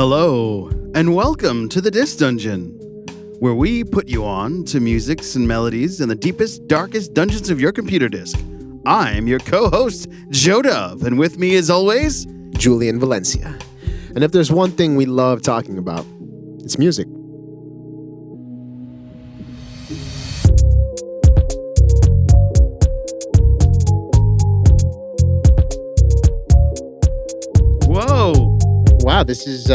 Hello, and welcome to the Disc Dungeon, where we put you on to musics and melodies in the deepest, darkest dungeons of your computer disk. I'm your co-host, Joe Dove, and with me as always, Julian Valencia. And if there's one thing we love talking about, it's music. whoa, Wow, this is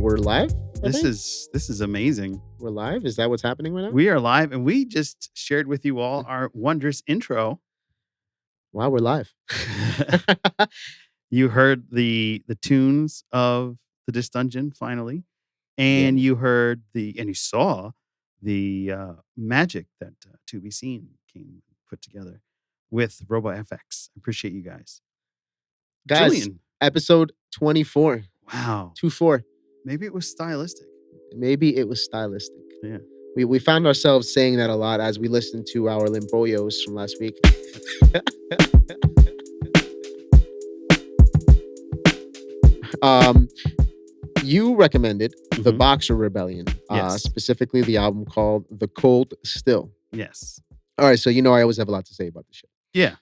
we're live? this is amazing. We're live? Is that what's happening right now? We are live, and we just shared with you all our wondrous intro. Wow, we're live. You heard the tunes of the Disc Dungeon finally, and you heard and you saw the magic that To Be Seen put together with RoboFX. I appreciate you guys. Guys, Julian, episode 24. wow, 2-4. maybe it was stylistic. Maybe it was stylistic. Yeah. We found ourselves saying that a lot as we listened to our Limpoyos from last week. You recommended The Mhm. Boxer Rebellion, Yes. specifically the album called The Cold Still. Yes. All right, so you know I always have a lot to say about this shit. Yeah.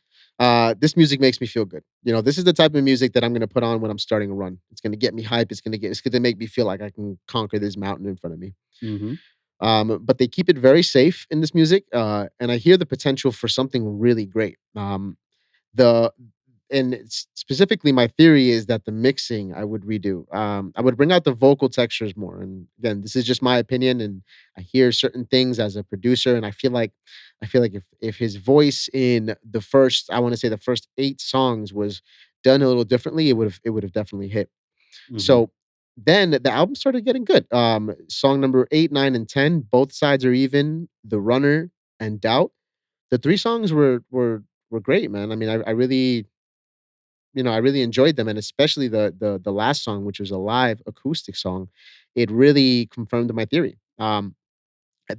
This music makes me feel good. You know, this is the type of music that I'm gonna put on when I'm starting a run. It's gonna get me hype. It's gonna make me feel like I can conquer this mountain in front of me. Mm-hmm. But they keep it very safe in this music, and I hear the potential for something really great. The and specifically, my theory is that the mixing I would redo. I would bring out the vocal textures more. And again, this is just my opinion, and I hear certain things as a producer, and I feel like if his voice in the first, I want to say the first 8 songs was done a little differently, it would have definitely hit. Mm-hmm. So then the album started getting good. Song number 8, 9, and 10, Both Sides Are Even, The Runner, and Doubt. The 3 songs were great, man. I mean, I really, I really enjoyed them, and especially the last song, which was a live acoustic song. It really confirmed my theory. At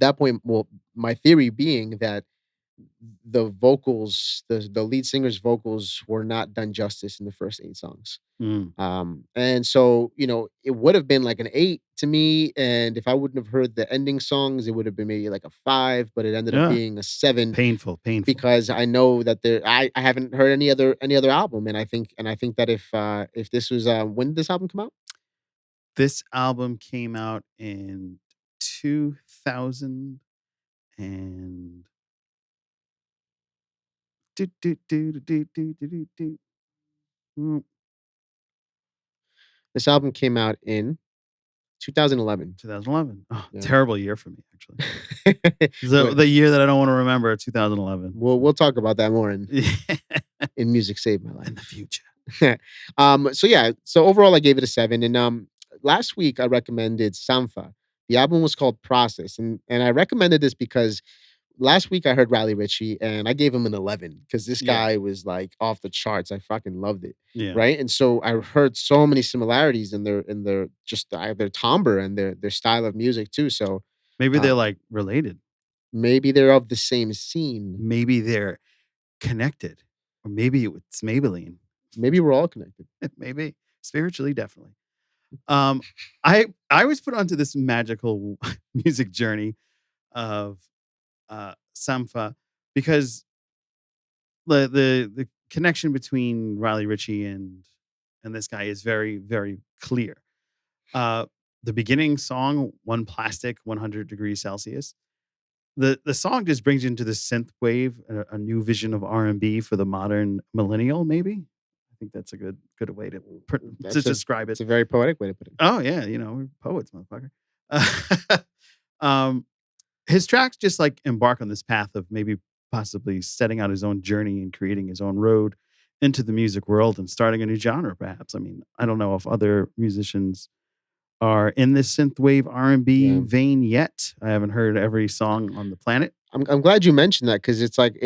that point, well, my theory being that the lead singer's vocals were not done justice in the first 8 songs. Mm. And so, it would have been like an 8 to me. And if I wouldn't have heard the ending songs, it would have been maybe like a 5, but it ended up Yeah. being a 7 Painful. because I know that I haven't heard any other album. And I think that if this was when did this album come out? This album came out in 2000 and do, do, do, do, do, do, do, do. Mm, This album came out in 2011. 2011. Oh, Yeah. terrible year for me, actually. The year that I don't want to remember, 2011. We'll talk about that more in In Music Saved My Life. the future. So overall I gave it a 7. And last week I recommended Sampha. The album was called Process. And I recommended this because last week I heard Riley Ritchie and I gave him an 11 because this Yeah. guy was like off the charts. I fucking loved it. Yeah. Right. And so I heard so many similarities in their just their timbre and their style of music too. So Maybe Uh, they're like related. maybe they're of the same scene. Maybe they're connected. Or maybe it's Maybelline. Maybe we're all connected. Maybe. Spiritually, definitely. I was put onto this magical music journey of Sampha because the connection between Riley Ritchie and this guy is very, very clear. The beginning song, One Plastic, 100 Degrees Celsius. The song just brings you into the synth wave, a new vision of R&B for the modern millennial, maybe. I think that's a good way to describe it. It's a very poetic way to put it. Oh yeah, we're poets, motherfucker. His tracks just like embark on this path of maybe possibly setting out his own journey and creating his own road into the music world and starting a new genre, perhaps. I mean, I don't know if other musicians are in this synthwave R&B Yeah. vein yet. I haven't heard every song on the planet. I'm glad you mentioned that because it's like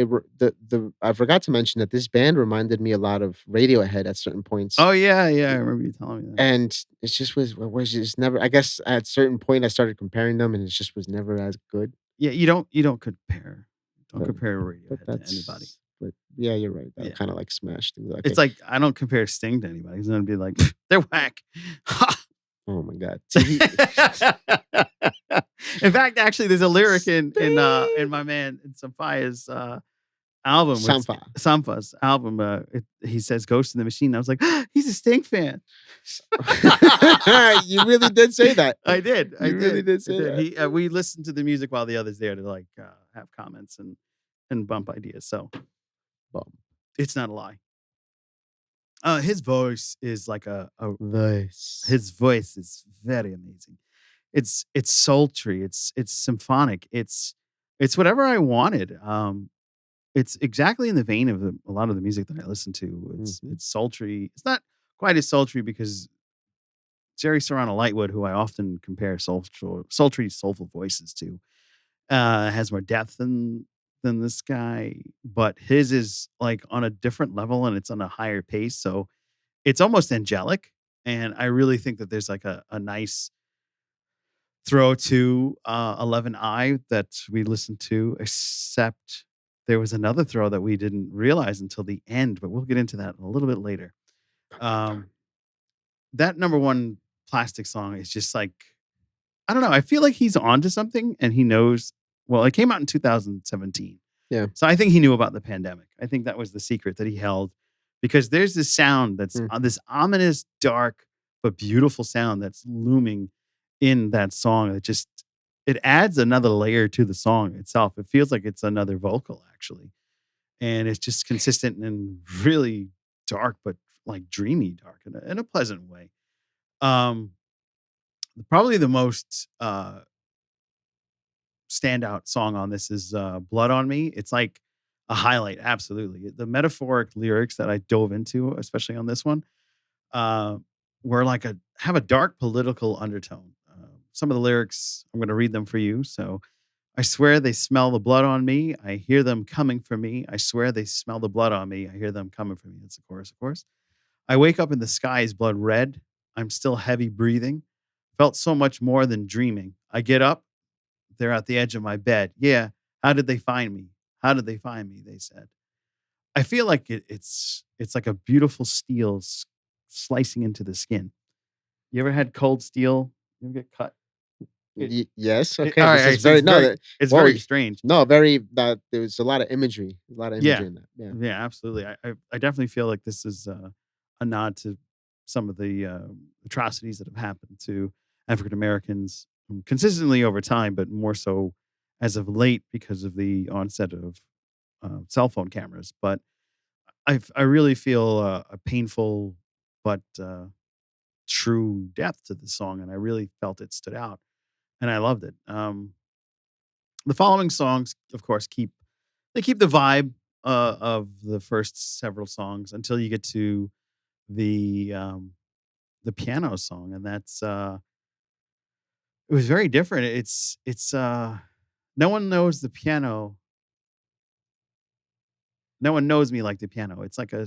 I forgot to mention that this band reminded me a lot of Radiohead at certain points. Oh yeah, I remember you telling me that. And it just was just never. I guess at a certain point I started comparing them, and it just was never as good. Yeah, you don't compare. Don't But- compare But Radiohead that's to anybody. But yeah, you're right. That Yeah. kind of like smashed things. It's like I don't compare Sting to anybody. He's gonna be like, they're whack. Ha! Oh my god. See, In fact, actually, there's a lyric in Steve my man in Sampha's album with Sampha. Sampha's album. He says "Ghost in the Machine." I was like, he's a Stink fan. You really did say that. I did. I You really did. did I say did. that. We listened to the music while the others there to like have comments and bump ideas. So Bum. it's not a lie. His voice is like a Nice. his voice is very amazing. It's sultry. It's symphonic. It's whatever I wanted. It's exactly in the vein of a lot of the music that I listen to. Mhm. It's sultry. It's not quite as sultry because Jerry Serrano Lightwood, who I often compare sultry, soulful voices to, has more depth than this guy. But his is like on a different level and it's on a higher pace. So it's almost angelic. And I really think that there's like a nice throw to 11I that we listened to, except there was another throw that we didn't realize until the end, but we'll get into that a little bit later. Um, that number one plastic song is just like, I don't know. I feel like he's onto something and he knows. Well, it came out in 2017. Yeah. So I think he knew about the pandemic. I think that was the secret that he held because there's this sound that's Mm. this ominous, dark, but beautiful sound that's looming in that song. It adds another layer to the song itself. It feels like it's another vocal actually. And it's just consistent and really dark, but like dreamy dark in a pleasant way. Um, Probably the most standout song on this is Blood on Me. It's like a highlight, absolutely. The metaphoric lyrics that I dove into, especially on this one, uh, were like have a dark political undertone. Some of the lyrics, I'm going to read them for you. So, I swear they smell the blood on me. I hear them coming for me. I swear they smell the blood on me. I hear them coming for me. That's the chorus, of course. I wake up in the sky is blood red. I'm still heavy breathing. Felt so much more than dreaming. I get up, they're at the edge of my bed. Yeah. How did they find me? How did they find me? They said. I feel like it's like a beautiful steel slicing into the skin. You ever had cold steel? You ever get cut? It, Yes. all Okay. right, This all is right. So very no. That, it's whoa. very strange. No. Very. That there was a lot of imagery. A lot of Yeah, imagery in that. Yeah. yeah, absolutely. I definitely feel like this is a nod to some of the atrocities that have happened to African Americans consistently over time, but more so as of late because of the onset of cell phone cameras. But I really feel a painful but true depth to the song, and I really felt it stood out, and I loved it. The following songs, of course, keep the vibe of the first several songs until you get to the um, the piano song, and that's it was very different. It's no one knows the piano. No one knows me like the piano. It's like a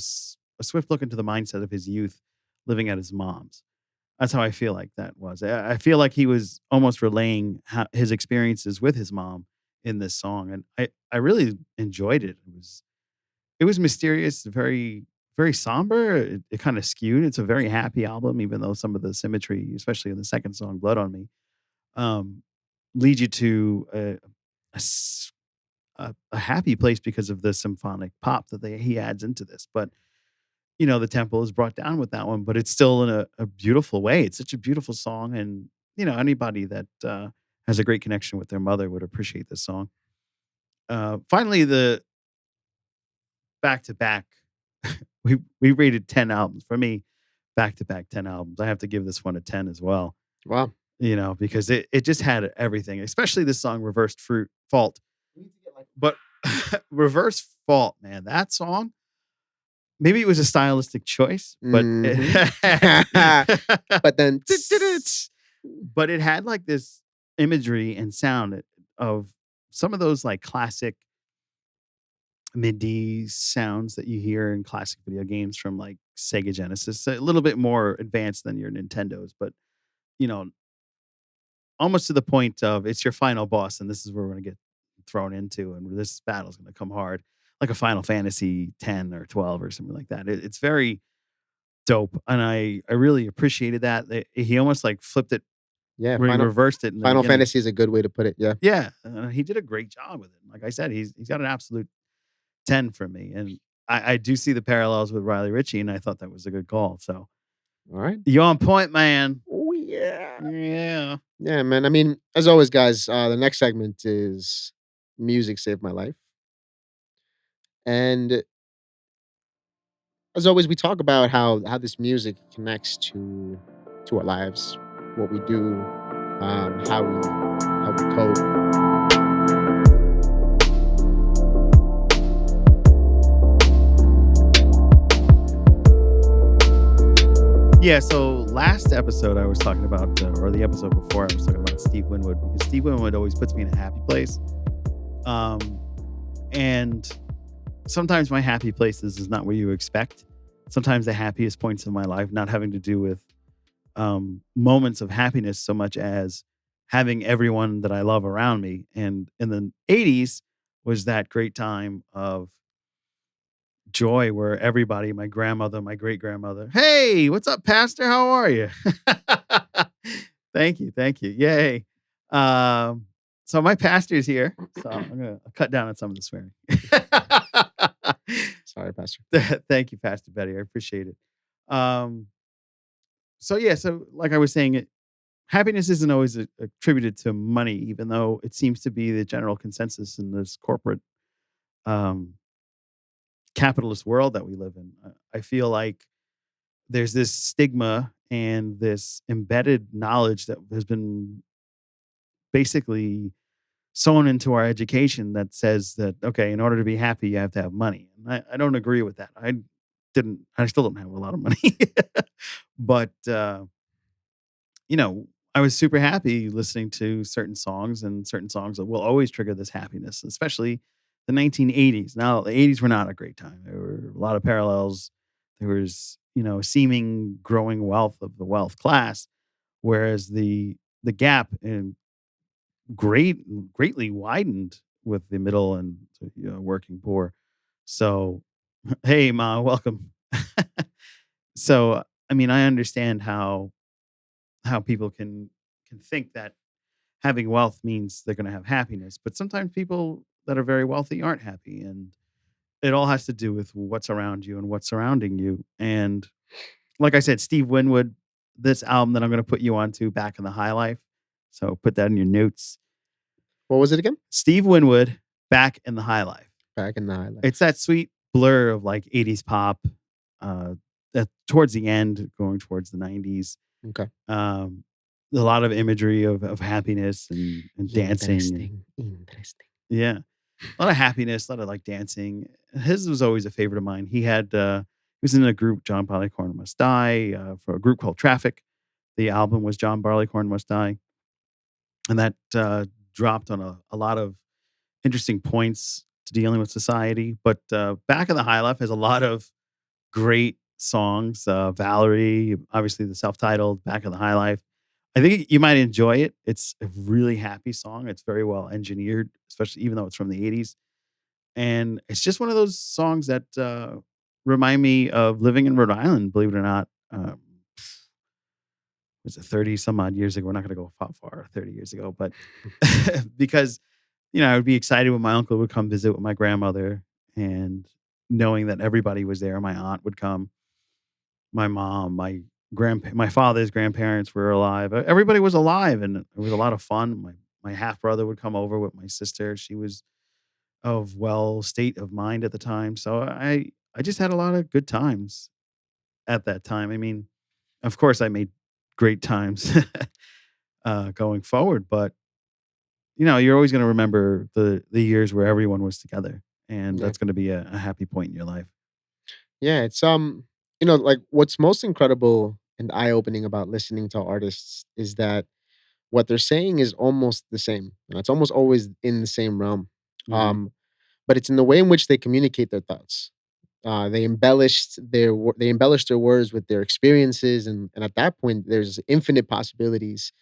swift look into the mindset of his youth, living at his mom's. That's how I feel like that was. I feel like he was almost relaying his experiences with his mom in this song, and I really enjoyed it. It was mysterious, very somber. It kind of skewed. It's a very happy album, even though some of the symmetry, especially in the second song, "Blood on Me," um, lead you to a s- a happy place because of the symphonic pop that he adds into this. But the tempo is brought down with that one, but it's still in a beautiful way. It's such a beautiful song, and anybody that has a great connection with their mother would appreciate this song. Finally, the back to back, we rated 10 albums for me. Back to back 10 albums. I have to give this one a 10 as well. Wow. Because it just had everything, especially this song "Reversed Fruit Fault." But "Reverse Fault," man, that song. Maybe it was a stylistic choice, but Hmm. it But then. but it had like this imagery and sound of some of those like classic MIDI sounds that you hear in classic video games from like Sega Genesis. A little bit more advanced than your Nintendos, but you know, almost to the point of it's your final boss, and this is where we're gonna get thrown into, and this battle's gonna come hard, like a Final Fantasy 10 or 12 or something like that. It's very dope, and I really appreciated that. He almost like flipped it, Yeah, where he reversed it in the Final beginning. Fantasy is a good way to put it, yeah. Yeah, he did a great job with it. Like I said, he's got an absolute 10 for me, and I do see the parallels with Riley Ritchie, and I thought that was a good call. So Alright. you on point, man. Oh, yeah. Yeah. Yeah, man, I mean, as always, guys, the next segment is Music Saved My Life, and as always, we talk about how this music connects to our lives, what we do, how we cope. Yeah, so last episode I was talking about, or the episode before I was talking about Steve Winwood, because Steve Winwood always puts me in a happy place. Um, and sometimes my happy places is not where you expect. Sometimes the happiest points in my life not having to do with moments of happiness so much as having everyone that I love around me. And in the 80s was that great time of joy where everybody, my grandmother, my great grandmother, hey, what's up, Pastor? How are you? Thank you. Thank you. Yay. Um, so my pastor's here. So I'm going to cut down on some of the swearing. Sorry, Pastor. Thank you, Pastor Betty. I appreciate it. Um, so yeah, so like I was saying, happiness isn't always attributed to money, even though it seems to be the general consensus in this corporate um, capitalist world that we live in. I feel like there's this stigma and this embedded knowledge that has been basically sewn into our education that says that, okay, in order to be happy, you have to have money. And I don't agree with that. I still don't have a lot of money, but I was super happy listening to certain songs, and certain songs that will always trigger this happiness, especially the 1980s. Now, the 80s were not a great time. There were a lot of parallels. There was, seeming growing wealth of the wealth class, whereas the gap in greatly widened with the middle and working poor. So, hey, Ma, welcome. So, I mean, I understand how people can think that having wealth means they're going to have happiness, but sometimes people that are very wealthy aren't happy, and it all has to do with what's around you and what's surrounding you. And like I said, Steve Winwood, this album that I'm going to put you onto, Back in the High Life. So put that in your notes. What was it again? Steve Winwood, Back in the High Life. Back in the High It's Life. that sweet blur of like 80s pop, uh, that towards the end, going towards the 90s. Okay. Um, a lot of imagery of happiness and dancing. And Interesting. yeah, a lot of happiness, a lot of like dancing. His was always a favorite of mine. He was in a group, John Barleycorn Must Die, for a group called Traffic. The album was John Barleycorn Must Die, and that dropped on a lot of interesting points to dealing with society. But Back in the High Life has a lot of great songs. Valerie, obviously the self-titled Back in the High Life. I think you might enjoy it. It's a really happy song. It's very well engineered, especially even though it's from the 80s. And it's just one of those songs that remind me of living in Rhode Island, believe it or not. Was it 30 some odd years ago? We're not going to go far, 30 years ago, but because, I would be excited when my uncle would come visit with my grandmother, and knowing that everybody was there. My aunt would come, my mom, my father's grandparents were alive. Everybody was alive, and it was a lot of fun. My half brother would come over with my sister. She was of well state of mind at the time. So I just had a lot of good times at that time. I mean, of course I made great times going forward, but you're always going to remember the years where everyone was together, and Yeah. that's going to be a happy point in your life. Yeah, it's like what's most incredible and eye-opening about listening to artists is that what they're saying is almost the same. It's almost always in the same realm. Mhm. Um, but it's in the way in which they communicate their thoughts. They embellish their words with their experiences, and at that point, there's infinite possibilities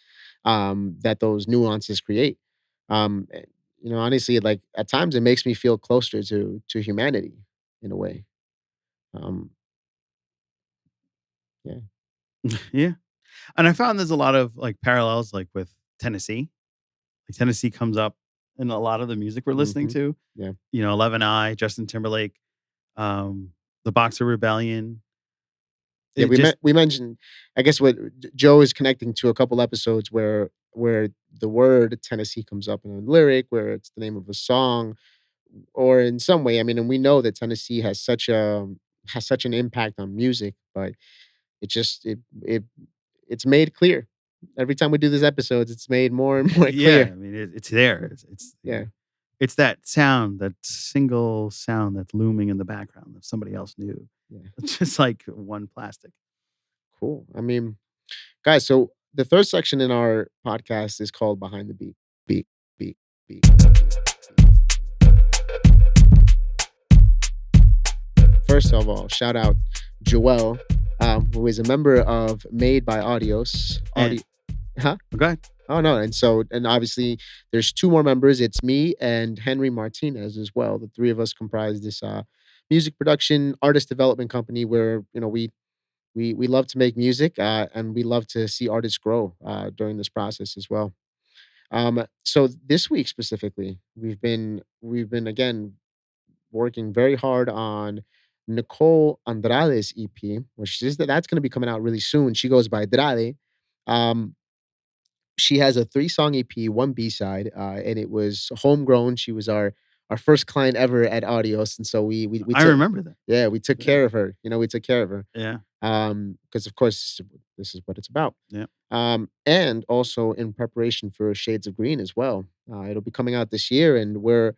that those nuances create. Um, eh, Honestly, like at times, it makes me feel closer to humanity in a way. Um, Yeah. Yeah. And I found there's a lot of like parallels like with Tennessee. Like Tennessee comes up in a lot of the music we're listening Hmm. to. Yeah. 11 I, Justin Timberlake, um, the Boxer Rebellion. Yeah, It just we mentioned, I guess what Joe is connecting to a couple episodes where the word Tennessee comes up in a lyric, where it's the name of a song, or in some way. I mean, and we know that Tennessee has such an impact on music, but it just it's made clear every time we do these episodes. It's made more and more yeah, clear. I mean it's there. Yeah, It's that sound, that single sound that's looming in the background that somebody else knew. yeah, It's just like one plastic. cool. I mean, guys, so the third section in our podcast is called Behind the Beat. Beat, beat, beat, beat. First of all, shout out Joel, who is a member of Made by Audios. And Huh? go ahead. Oh no, and obviously there's two more members. It's me and Henry Martinez as well. The three of us comprise this music production artist development company where we love to make music and we love to see artists grow during this process as well. So this week specifically, we've been again working very hard on Nicole Andrade's EP, which is that's going to be coming out really soon. She goes by Andrade. Um, she has a 3-song EP, one B-side, and it was homegrown. She was our first client ever at Audios, and so we I took remember that. yeah, we took Yeah. care of her. We took care of her. Yeah. Because of course this is what it's about. Yeah. And also in preparation for Shades of Green as well. It'll be coming out this year, and we're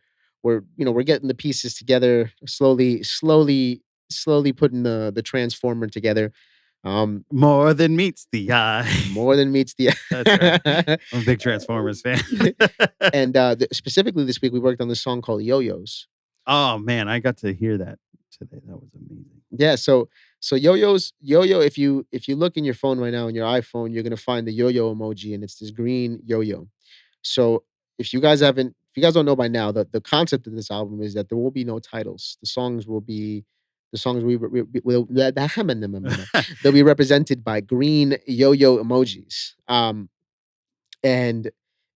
getting the pieces together slowly putting the transformer together. More than meets the eye. More than meets the That's right. I'm a big Transformers fan. and specifically this week we worked on this song called Yo-Yos. Oh man, I got to hear that today. That was amazing. Yeah, so yo-yo, if you look in your phone right now, in your iPhone, you're gonna find the yo-yo emoji, and it's this green yo-yo. So if you guys don't know by now, the concept of this album is that there will be no titles. The songs will they'll be represented by green yo-yo emojis. And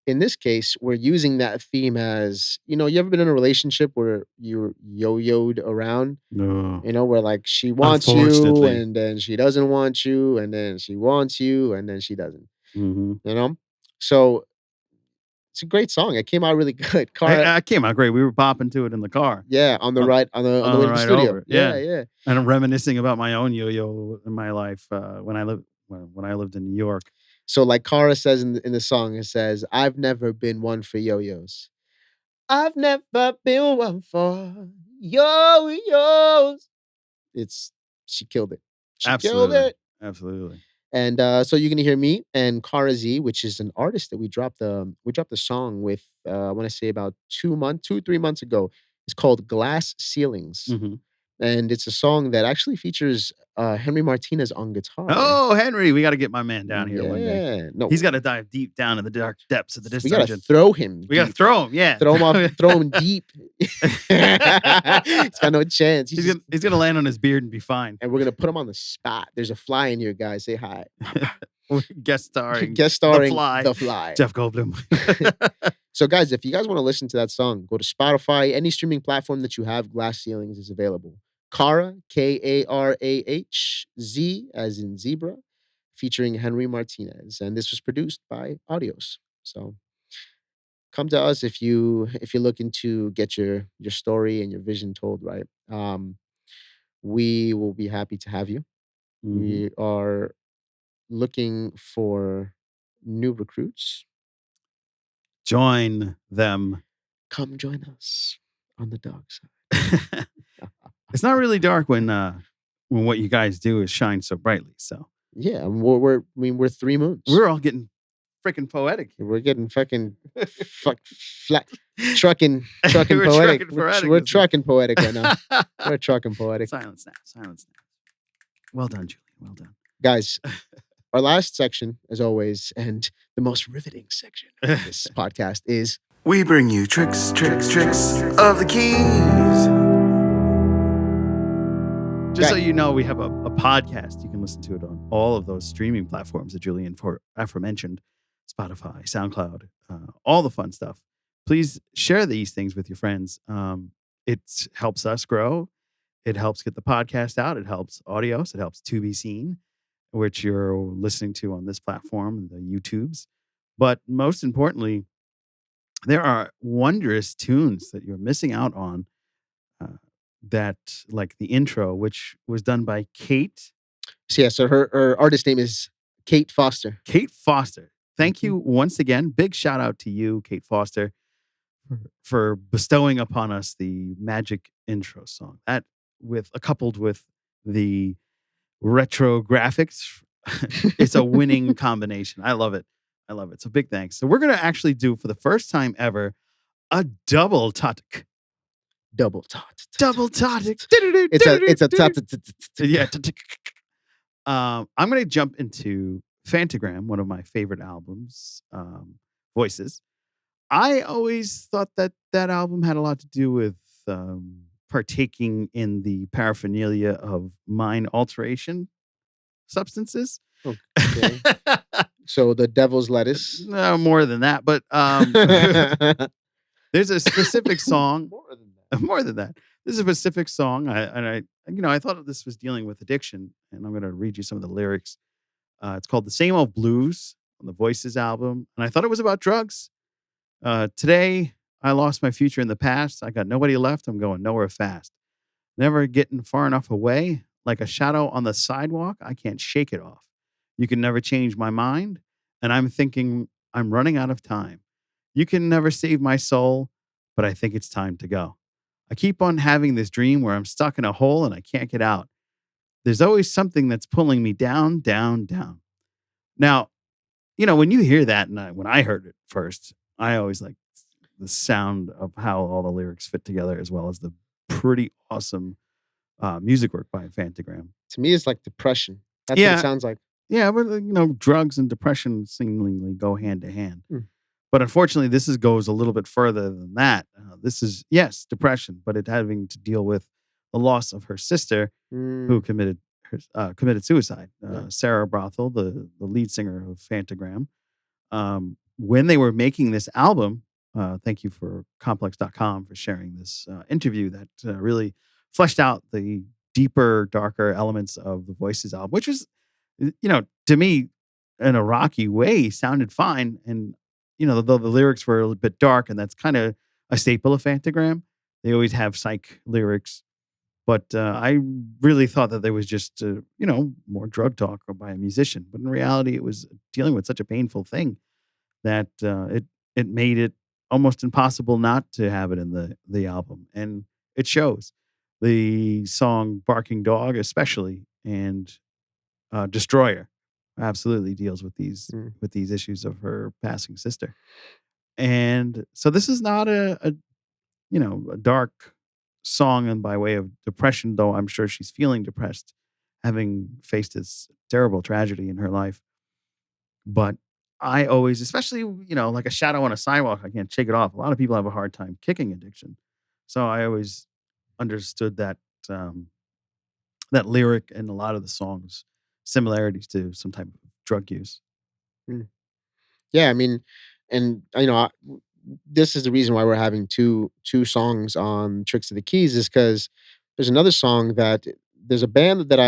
in this case, we're using that theme as, you ever been in a relationship where you're yo-yoed around? No. Where like she wants you Unfortunately. and then she doesn't want you and then she wants you and then she doesn't. Mhm. You know? So it's a great song. It came out really good. Cara, I came out great. We were popping to it in the car yeah, on the on right on the on way the to the ride studio. over. Yeah, Yeah. yeah. And I'm reminiscing about my own yo-yo in my life when I lived in New York. So like Cara says in the song, it says, "I've never been one for yo-yos. I've never been one for yo-yos." It's She killed it. She killed Absolutely. it. Absolutely. And so you're gonna hear me and Cara Z, which is an artist that we dropped the song with I want to say about 2, 3 months ago. It's called Glass Ceilings. Mhm. And it's a song that actually features Henry Martinez on guitar. Oh, Henry, we gotta get my man down here one day. Yeah. No, He's gotta dive deep down in the dark depths of the we gotta dungeon. throw him We gotta deep. throw him, yeah. Throw him deep. He's got no chance. He's gonna land on his beard and be fine. And we're gonna put him on the spot. There's a fly in here, guys. Say hi. Guest starring Guest starring The Fly. The Fly. Jeff Goldblum. So, guys, if you guys want to listen to that song, go to Spotify, any streaming platform that you have. Glass Ceilings is available. Cara, Karahz, as in zebra, featuring Henry Martinez, and this was produced by Audios. So, come to us if you're looking to get your story and your vision told right. We will be happy to have you. Mhm. We are looking for new recruits. Join them. Come join us on the dark side. It's not really dark when what you guys do is shine so brightly. So Yeah, we're 3 moons. we're all getting freaking poetic. We're getting fucking flat trucking We're poetic. trucking poetic We're this trucking poetic right now. We're trucking poetic. Silence now. Silence now. Well done, Julian. Well done. Guys, our last section, as always, and the most riveting section of this podcast is We bring you tricks of the keys. Just so Okay. you know, we have a podcast. You can listen to it on all of those streaming platforms that Julian for aforementioned, Spotify, SoundCloud, all the fun stuff. Please share these things with your friends. It helps us grow. It helps get the podcast out. It helps audios. It helps to be seen, which you're listening to on this platform, the YouTubes. But most importantly, there are wondrous tunes that you're missing out on. Uh, that like the intro, which was done by So yeah, so her artist name is Kate Foster. Kate Foster. Thank Mhm. you once again. Big shout out to you, Kate Foster, for bestowing upon us the magic intro song. That coupled with the retro graphics, it's a winning combination. I love it. I love it. So big thanks. So we're gonna actually do for the first time ever a double totic. Double tot. Double totic. It's a tot. Yeah. I'm gonna jump into Phantogram, one of my favorite albums, voices. I always thought that that album had a lot to do with partaking in the paraphernalia of mind alteration substances. Okay. So the devil's lettuce. No, more than that, but there's a specific song. More than that. More than that, there's a specific song. I thought this was dealing with addiction, and I'm going to read you some of the lyrics. It's called "The Same Old Blues" on the Voices album, and I thought it was about drugs. Today, I lost my future in the past. I got nobody left. I'm going nowhere fast. Never getting far enough away. Like a shadow on the sidewalk, I can't shake it off. You can never change my mind. And I'm thinking I'm running out of time. You can never save my soul, but I think it's time to go. I keep on having this dream where I'm stuck in a hole and I can't get out. There's always something that's pulling me down, down, down. Now, when you hear that, and when I heard it first, I always like the sound of how all the lyrics fit together, as well as the pretty awesome music work by Phantogram. To me, it's like depression. That's what it Yeah, sounds like. yeah, but drugs and depression seemingly go hand to hand. Mm. But unfortunately, goes a little bit further than that. This is yes, depression, but it having to deal with the loss of her sister, who Mm, committed suicide. yeah. Sarah Brothel, the lead singer of Phantogram, when they were making this album, thank you for complex.com for sharing this interview that really fleshed out the deeper, darker elements of the Voices album, which was, to me, in a rocky way, sounded fine. And, though the lyrics were a little bit dark, and that's kind of a staple of Phantogram, they always have psych lyrics. But I really thought that there was just, more drug talk by a musician. But in reality, it was dealing with such a painful thing that it made it almost impossible not to have it in the album, and it shows. The song "Barking Dog," especially, and "Destroyer," absolutely deals Mm. with these issues of her passing sister. And so this is not a dark song, and by way of depression, though I'm sure she's feeling depressed, having faced this terrible tragedy in her life. But I always, especially, like a shadow on a sidewalk, I can't shake it off. A lot of people have a hard time kicking addiction. So I always understood um, that lyric and a lot of the songs similarities to some type of drug use. Mm. Yeah, I mean, and this is the reason why we're having two songs on Tricks of the Keys is because there's another song that there's a band that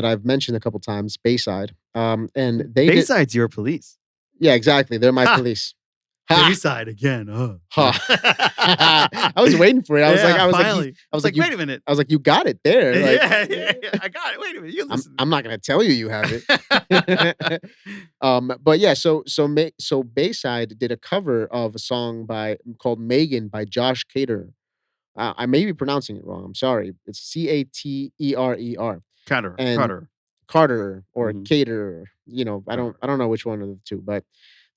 I've mentioned a couple times, Bayside, and they did. Bayside's your police. Yeah, exactly. They're my Ha! police. Ha Bayside again. Oh. ha. I was waiting for it. Yeah, finally. I was It's like, you. wait a minute. I was like, you got it there. Like, Yeah. I got it. Wait a minute. You listen. I'm not gonna tell you you have it. But yeah, so Bayside did a cover of a song by called Megan by Josh Cater. I may be pronouncing it wrong. I'm sorry. It's Caterer and Carter. Carter or Mhm. Cater. Carter. I don't know which one of the two, but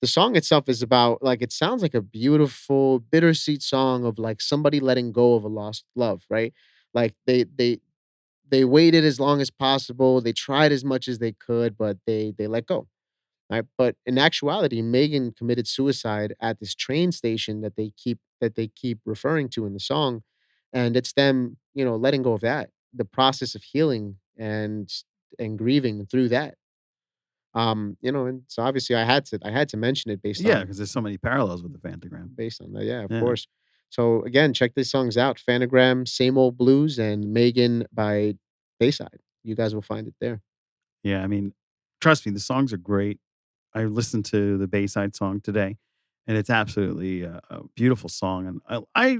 the song itself is about like it sounds like a beautiful bittersweet song of like somebody letting go of a lost love, right? Like they waited as long as possible. They tried as much as they could, but they let go. Right? But in actuality, Megan committed suicide at this train station that they keep referring to in the song, and it's them, letting go of that. The process of healing and grieving through that. And so obviously I had to mention it Yeah, because there's so many parallels with the Phantogram. based on that. Yeah, of Yeah. course. So again, check these songs out: Phantogram, Same Old Blues, and Megan by Bayside. You guys will find it there. Yeah, I mean, trust me, the songs are great. I listened to the Bayside song today, and it's absolutely a beautiful song. And I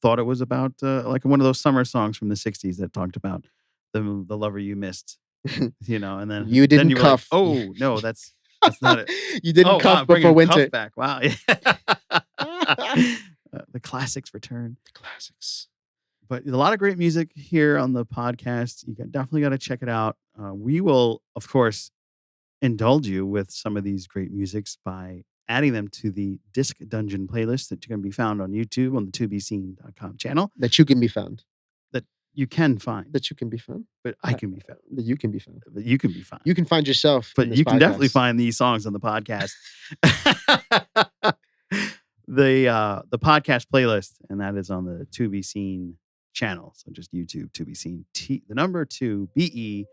thought it was about like one of those summer songs from the '60s that talked about the lover you missed. And then You then didn't you were like, cuff. oh no, that's not it. You didn't Oh wow, cuff before bringing Cuff winter. back. Wow, yeah. The classics return. Classics. But a lot of great music here on the podcast. Definitely got to check it out. We will, of course, indulge you with some of these great musics by adding them to the Disc Dungeon playlist that can be found on YouTube on the tobeseen.com channel That you can be found. that you can find, That you can be found. but I can be found. That you can be found. But you can be found. You can find yourself. But in this you can definitely podcast. find these songs on the podcast. the podcast playlist, and that is on the To Be Seen channel. So just YouTube, To Be Seen, the number 2 BESCENE.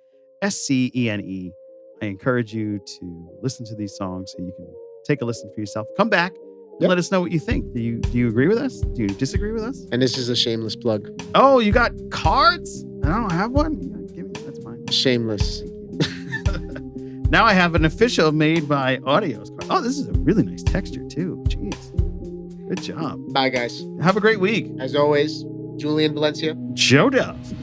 I encourage you to listen to these songs so you can take a listen for yourself. Come back and Yep. let us know what you think. Do you agree with us? Do you disagree with us? And this is a shameless plug. Oh, you got cards? And I don't have one? Give me, that's fine. Shameless. Now I have an official made by Audios card. Oh, this is a really nice texture too. Jeez. Good job. Bye, guys. Have a great week. As always, Julian Valencia. Joe Dove.